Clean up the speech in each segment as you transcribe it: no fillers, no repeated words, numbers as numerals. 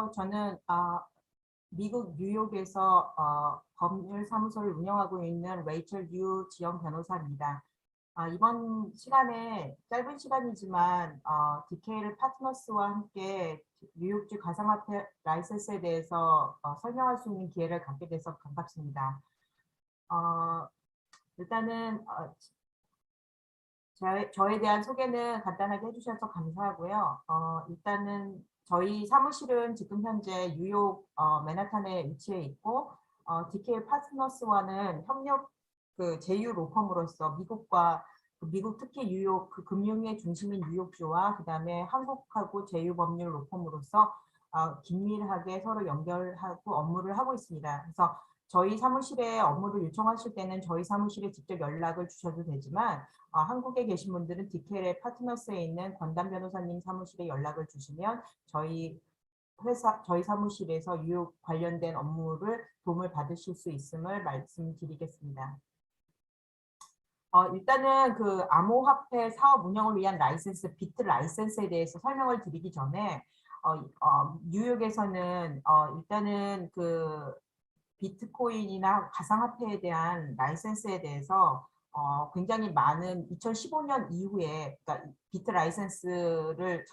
안녕하세요. 저는 미국 뉴욕에서 법률 사무소를 운영하고 있는 레이첼 유 지영 변호사입니다. 이번 시간에 짧은 시간이지만 DKL 파트너스와 함께 뉴욕주 가상화폐 라이센스에 대해서 설명할 수 있는 기회를 갖게 돼서 반갑습니다. 일단은 저에 대한 소개는 간단하게 해주셔서 감사하고요. 일단은 저희 사무실은 지금 현재 뉴욕 맨하탄에 위치해 있고 DK 파트너스와는 협력 제휴 로펌으로서 미국 특히 뉴욕 금융의 중심인 뉴욕주와 그다음에 한국하고 제휴 법률 로펌으로서 긴밀하게 서로 연결하고 업무를 하고 있습니다. 그래서 저희 사무실에 업무를 요청하실 때는 저희 사무실에 직접 연락을 주셔도 되지만 한국에 계신 분들은 DKL 파트너스에 있는 권단 변호사님 사무실에 연락을 주시면 저희 사무실에서 뉴욕 관련된 업무를 도움을 받으실 수 있음을 말씀드리겠습니다. 일단은 암호화폐 사업 운영을 위한 라이센스, 비트 라이센스에 대해서 설명을 드리기 전에 뉴욕에서는 일단은 비트코인이나 가상화폐에 대한 라이센스에 대해서 굉장히 많은 2015년 이후에 그러니까 비트 라이센스를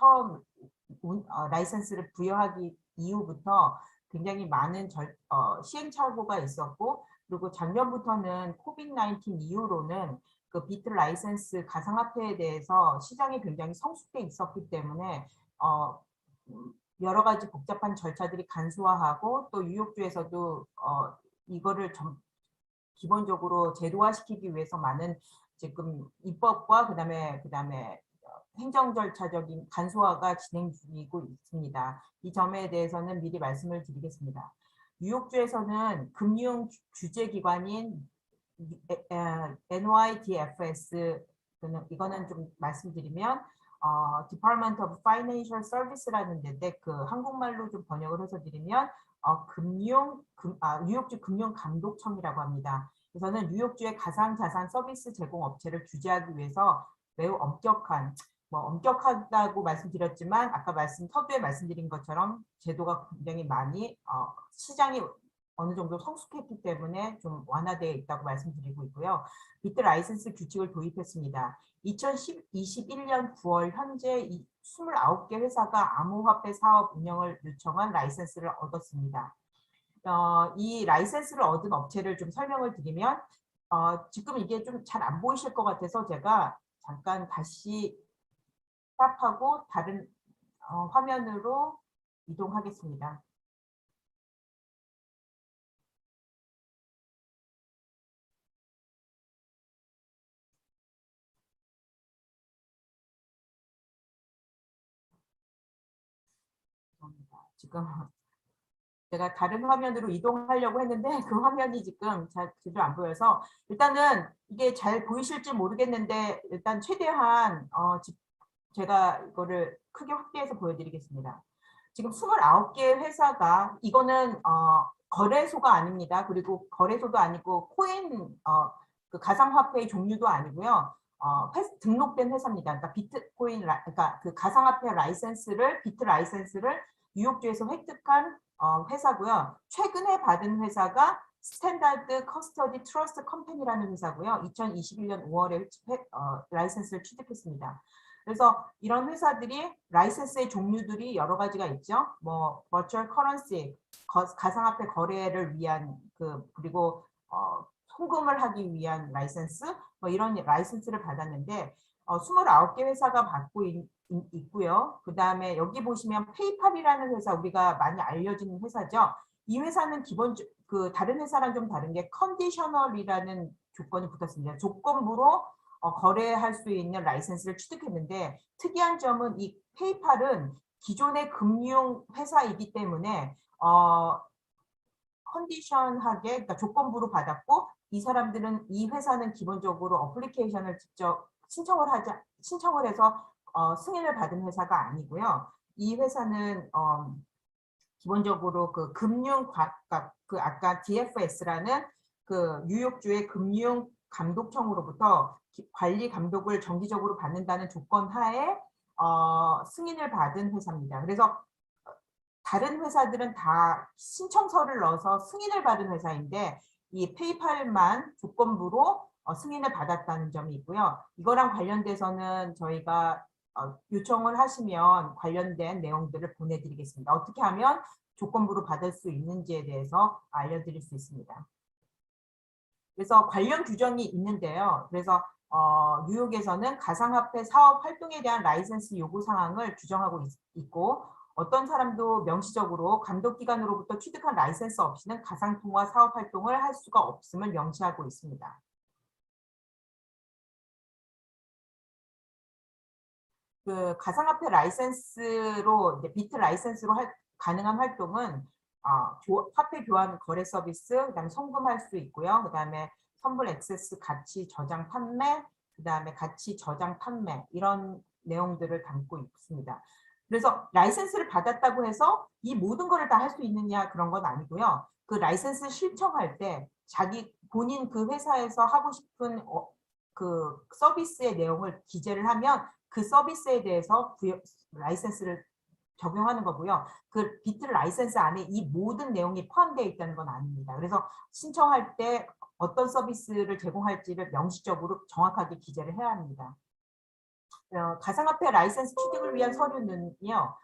라이센스를 부여하기 이후부터 굉장히 많은 시행착오가 있었고 그리고 작년부터는 코비드-19 이후로는 비트 라이센스 가상화폐에 대해서 시장이 굉장히 성숙돼 있었기 때문에 여러 가지 복잡한 절차들이 간소화하고 또 뉴욕주에서도 이거를 기본적으로 제도화시키기 위해서 많은 지금 입법과 그다음에 행정 절차적인 간소화가 진행 중이고 있습니다. 이 점에 대해서는 미리 말씀을 드리겠습니다. 뉴욕주에서는 금융 규제 기관인 NYDFS 이거는 좀 말씀드리면 Department of Financial Service라는 데인데 한국말로 좀 번역을 해서 드리면 뉴욕주 금융감독청이라고 합니다. 그래서는 뉴욕주의 가상자산 서비스 제공 업체를 규제하기 위해서 매우 엄격하다고 말씀드렸지만 아까 서두에 말씀드린 것처럼 제도가 굉장히 많이 시장이 어느 정도 성숙했기 때문에 좀 완화되어 있다고 말씀드리고 있고요. 비트 라이센스 규칙을 도입했습니다. 2021년 9월 현재 29개 회사가 암호화폐 사업 운영을 요청한 라이센스를 얻었습니다. 이 라이센스를 얻은 업체를 좀 설명을 드리면 지금 이게 좀 잘 안 보이실 것 같아서 제가 잠깐 다시 스탑하고 다른 화면으로 이동하겠습니다. 지금 제가 다른 화면으로 이동하려고 했는데 그 화면이 지금 잘 제대로 안 보여서 일단은 이게 잘 보이실지 모르겠는데 일단 최대한 제가 이거를 크게 확대해서 보여드리겠습니다. 지금 29개 회사가 이거는 거래소가 아닙니다. 그리고 거래소도 아니고 코인 가상화폐의 종류도 아니고요. 등록된 회사입니다. 그러니까 비트코인 그러니까 가상화폐 라이센스를 비트 라이센스를 뉴욕주에서 획득한 회사고요. 최근에 받은 회사가 스탠다드 커스터디 트러스트 컴퍼니라는 회사고요. 2021년 5월에 라이센스를 취득했습니다. 그래서 이런 회사들이 라이센스의 종류들이 여러 가지가 있죠. 뭐 버추얼 커런시, 가상화폐 거래를 위한 그리고 송금을 하기 위한 라이센스, 뭐 이런 라이센스를 받았는데 29개 회사가 받고 있고요. 그 다음에 여기 보시면 페이팔이라는 회사, 우리가 많이 알려진 회사죠. 이 회사는 다른 회사랑 좀 다른 게 컨디셔널이라는 조건이 붙었습니다. 조건부로 거래할 수 있는 라이센스를 취득했는데 특이한 점은 이 페이팔은 기존의 금융 회사이기 때문에 컨디션하게 그러니까 조건부로 받았고 이 회사는 기본적으로 어플리케이션을 직접 신청을 해서 승인을 받은 회사가 아니고요. 이 회사는 기본적으로 아까 DFS라는 뉴욕주의 금융 감독청으로부터 관리 감독을 정기적으로 받는다는 조건 하에 승인을 받은 회사입니다. 그래서 다른 회사들은 다 신청서를 넣어서 승인을 받은 회사인데 이 페이팔만 조건부로 승인을 받았다는 점이 있고요. 이거랑 관련돼서는 저희가 요청을 하시면 관련된 내용들을 보내드리겠습니다. 어떻게 하면 조건부로 받을 수 있는지에 대해서 알려드릴 수 있습니다. 그래서 관련 규정이 있는데요. 그래서 뉴욕에서는 가상화폐 사업 활동에 대한 라이센스 요구 사항을 규정하고 있고 어떤 사람도 명시적으로 감독기관으로부터 취득한 라이센스 없이는 가상통화 사업 활동을 할 수가 없음을 명시하고 있습니다. 그 가상화폐 라이센스로 이제 비트 라이센스로 가능한 활동은 화폐 교환 거래 서비스, 그다음에 송금할 수 있고요. 그다음에 선불 액세스 가치 저장 판매, 그다음에 가치 저장 판매 이런 내용들을 담고 있습니다. 그래서 라이센스를 받았다고 해서 이 모든 거를 다 할 수 있느냐 그런 건 아니고요. 그 라이센스 신청할 때 자기 본인 그 회사에서 하고 싶은 그 서비스의 내용을 기재를 하면 그 서비스에 대해서 라이센스를 적용하는 거고요. 그 비트 라이센스 안에 이 모든 내용이 포함되어 있다는 건 아닙니다. 그래서 신청할 때 어떤 서비스를 제공할지를 명시적으로 정확하게 기재를 해야 합니다. 가상화폐 라이센스 취득을 위한 서류는요.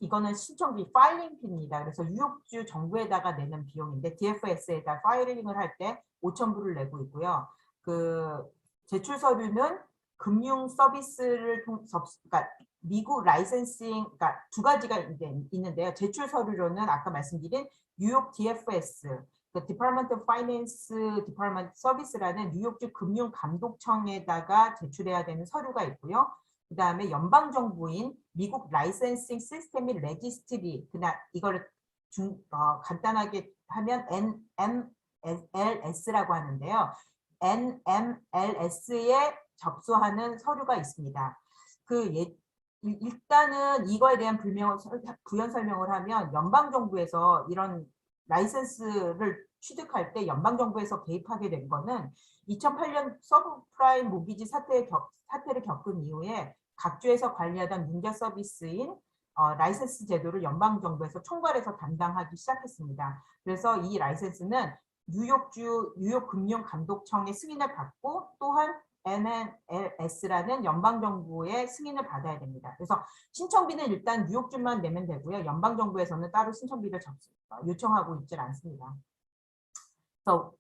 이거는 신청비 파일링비입니다. 그래서 뉴욕주 정부에다가 내는 비용인데 DFS에다 파일링을 할 때 5,000불을 내고 있고요. 그 제출 서류는 금융 서비스를 그러니까 미국 라이센싱, 그러니까 두 가지가 있는데요. 제출 서류로는 아까 말씀드린 뉴욕 DFS, 그 Department of Finance Department Service라는 뉴욕주 금융감독청에다가 제출해야 되는 서류가 있고요. 그 다음에 연방정부인 미국 라이센싱 시스템 및 레지스트리, 그냥 이거를 간단하게 하면 NMLS라고 하는데요. NMLS에 접수하는 서류가 있습니다. 일단은 이거에 대한 부연 설명을 하면 연방정부에서 이런 라이센스를 취득할 때 연방정부에서 개입하게 된 거는 2008년 서브프라임 모기지 사태를 겪은 이후에 각 주에서 관리하던 민간 서비스인 라이센스 제도를 연방정부에서 총괄해서 담당하기 시작했습니다. 그래서 이 라이센스는 뉴욕 금융감독청의 승인을 받고 또한 NMLS라는 연방정부의 승인을 받아야 됩니다. 그래서 신청비는 일단 뉴욕주만 내면 되고요. 연방정부에서는 따로 신청비를 요청하고 있지 않습니다. 그래서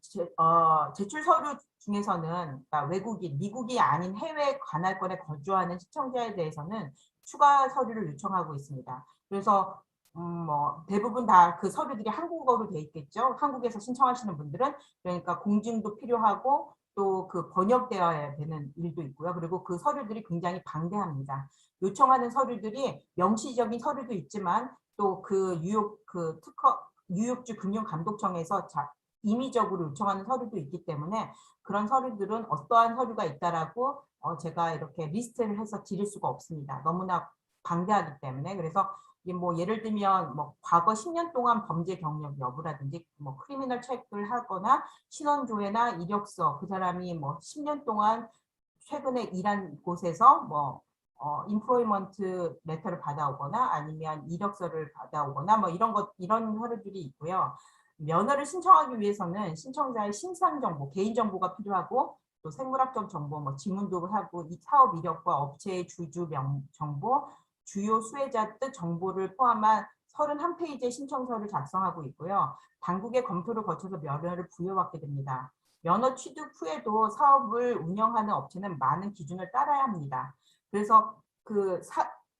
제출 서류 중에서는 그러니까 외국인, 미국이 아닌 해외 관할권에 거주하는 시청자에 대해서는 추가 서류를 요청하고 있습니다. 그래서 뭐 대부분 다 그 서류들이 한국어로 돼 있겠죠. 한국에서 신청하시는 분들은 그러니까 공증도 필요하고 또 그 번역되어야 되는 일도 있고요. 그리고 그 서류들이 굉장히 방대합니다. 요청하는 서류들이 명시적인 서류도 있지만 또 그 뉴욕주 금융감독청에서 임의적으로 요청하는 서류도 있기 때문에 그런 서류들은 어떠한 서류가 있다라고 제가 이렇게 리스트를 해서 드릴 수가 없습니다. 너무나 방대하기 때문에. 그래서 뭐 예를 들면 뭐 과거 10년 동안 범죄 경력 여부라든지 뭐 크리미널 체크를 하거나 신원조회나 이력서, 그 사람이 뭐 10년 동안 최근에 일한 곳에서 뭐 인플로이먼트 레터를 받아오거나 아니면 이력서를 받아오거나 뭐 이런 서류들이 있고요. 면허를 신청하기 위해서는 신청자의 신상 정보, 개인 정보가 필요하고 또 생물학적 정보, 뭐 지문도 하고 이 사업 이력과 업체의 주주 정보, 주요 수혜자 뜻 정보를 포함한 31페이지의 신청서를 작성하고 있고요. 당국의 검토를 거쳐서 면허를 부여받게 됩니다. 면허 취득 후에도 사업을 운영하는 업체는 많은 기준을 따라야 합니다. 그래서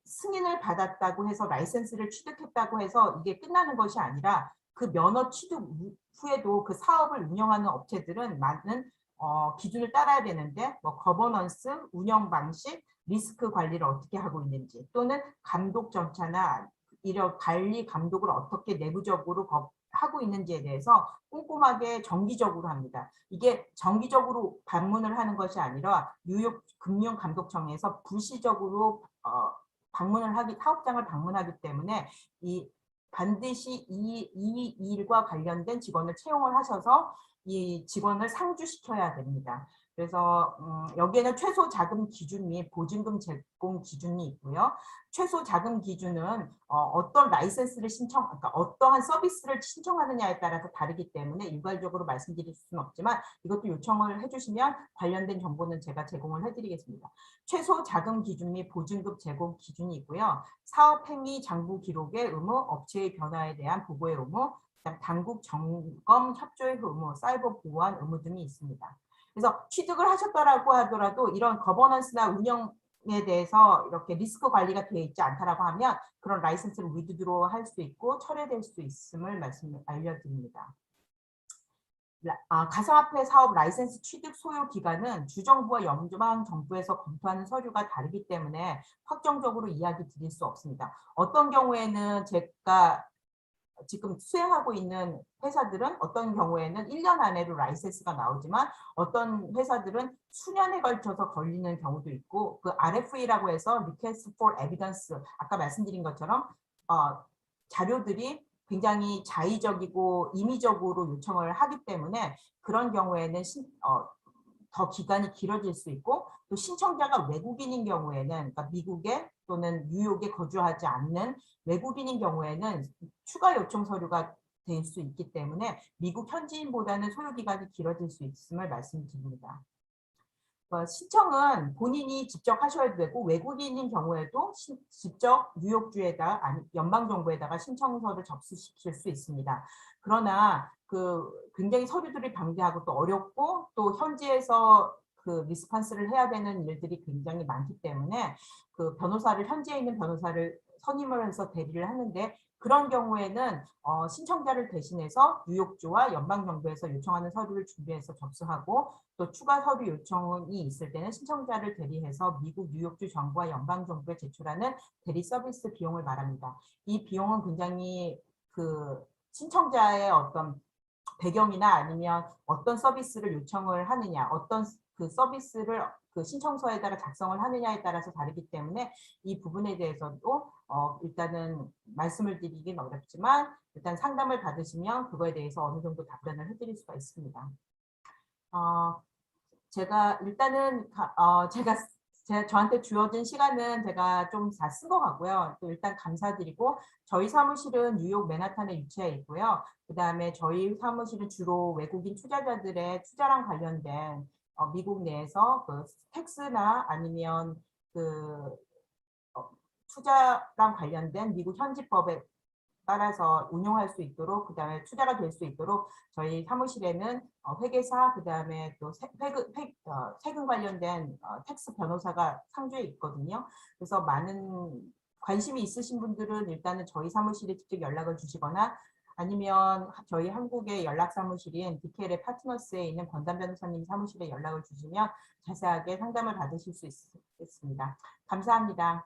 승인을 받았다고 해서 라이센스를 취득했다고 해서 이게 끝나는 것이 아니라 그 면허 취득 후에도 그 사업을 운영하는 업체들은 많은 기준을 따라야 되는데 뭐 거버넌스, 운영 방식, 리스크 관리를 어떻게 하고 있는지 또는 감독 절차나 이런 관리 감독을 어떻게 내부적으로 하고 있는지에 대해서 꼼꼼하게 정기적으로 합니다. 이게 정기적으로 방문을 하는 것이 아니라 뉴욕 금융감독청에서 부시적으로 사업장을 방문하기 때문에 반드시 이 일과 관련된 직원을 채용을 하셔서 이 직원을 상주시켜야 됩니다. 그래서 여기에는 최소 자금 기준 및 보증금 제공 기준이 있고요. 최소 자금 기준은 어떤 라이센스를 그러니까 어떠한 서비스를 신청하느냐에 따라서 다르기 때문에 일괄적으로 말씀드릴 수는 없지만 이것도 요청을 해주시면 관련된 정보는 제가 제공을 해드리겠습니다. 최소 자금 기준 및 보증금 제공 기준이 있고요. 사업 행위 장부 기록의 의무, 업체의 변화에 대한 보고의 의무, 당국 점검 협조의 의무, 사이버 보안 의무 등이 있습니다. 그래서 취득을 하셨더라고 하더라도 이런 거버넌스나 운영에 대해서 이렇게 리스크 관리가 되어 있지 않다라고 하면 그런 라이센스를 위드드로 할 수 있고 철회될 수 있음을 알려드립니다. 가상화폐 사업 라이센스 취득 소요 기간은 주정부와 연방정부에서 검토하는 서류가 다르기 때문에 확정적으로 이야기 드릴 수 없습니다. 어떤 경우에는 제가 지금 수행하고 있는 회사들은 어떤 경우에는 1년 안에도 라이센스가 나오지만 어떤 회사들은 수년에 걸쳐서 걸리는 경우도 있고 그 RFE라고 해서 Request for Evidence 아까 말씀드린 것처럼 자료들이 굉장히 자의적이고 임의적으로 요청을 하기 때문에 그런 경우에는 더 기간이 길어질 수 있고 또 신청자가 외국인인 경우에는 그러니까 미국에 또는 뉴욕에 거주하지 않는 외국인인 경우에는 추가 요청 서류가 될 수 있기 때문에 미국 현지인보다는 소요 기간이 길어질 수 있음을 말씀드립니다. 신청은 본인이 직접 하셔야 되고 외국인인 경우에도 직접 뉴욕주에다 아니 연방정부에다가 신청서를 접수시킬 수 있습니다. 그러나 굉장히 서류들이 방대하고 또 어렵고 또 현지에서 리스폰스를 해야 되는 일들이 굉장히 많기 때문에 현지에 있는 변호사를 선임을 해서 대리를 하는데 그런 경우에는 신청자를 대신해서 뉴욕주와 연방정부에서 요청하는 서류를 준비해서 접수하고 또 추가 서류 요청이 있을 때는 신청자를 대리해서 미국 뉴욕주 정부와 연방정부에 제출하는 대리 서비스 비용을 말합니다. 이 비용은 굉장히 신청자의 어떤 배경이나 아니면 어떤 서비스를 요청을 하느냐, 어떤 서비스를 신청서에다가 작성을 하느냐에 따라서 다르기 때문에 이 부분에 대해서도 일단은 말씀을 드리긴 어렵지만 일단 상담을 받으시면 그거에 대해서 어느 정도 답변을 해드릴 수가 있습니다. 제가 일단은 저한테 주어진 시간은 제가 좀 다 쓴 것 같고요. 또 일단 감사드리고 저희 사무실은 뉴욕 맨하탄에 위치해 있고요. 그다음에 저희 사무실은 주로 외국인 투자자들의 투자랑 관련된 미국 내에서 텍스나 아니면 투자랑 관련된 미국 현지법에 따라서 운용할 수 있도록 그다음에 투자가 될 수 있도록 저희 사무실에는 회계사 그다음에 또 세금 관련된 텍스 변호사가 상주해 있거든요. 그래서 많은 관심이 있으신 분들은 일단은 저희 사무실에 직접 연락을 주시거나 아니면 저희 한국의 연락 사무실인 디켈의 파트너스에 있는 권단 변호사님 사무실에 연락을 주시면 자세하게 상담을 받으실 수 있습니다. 감사합니다.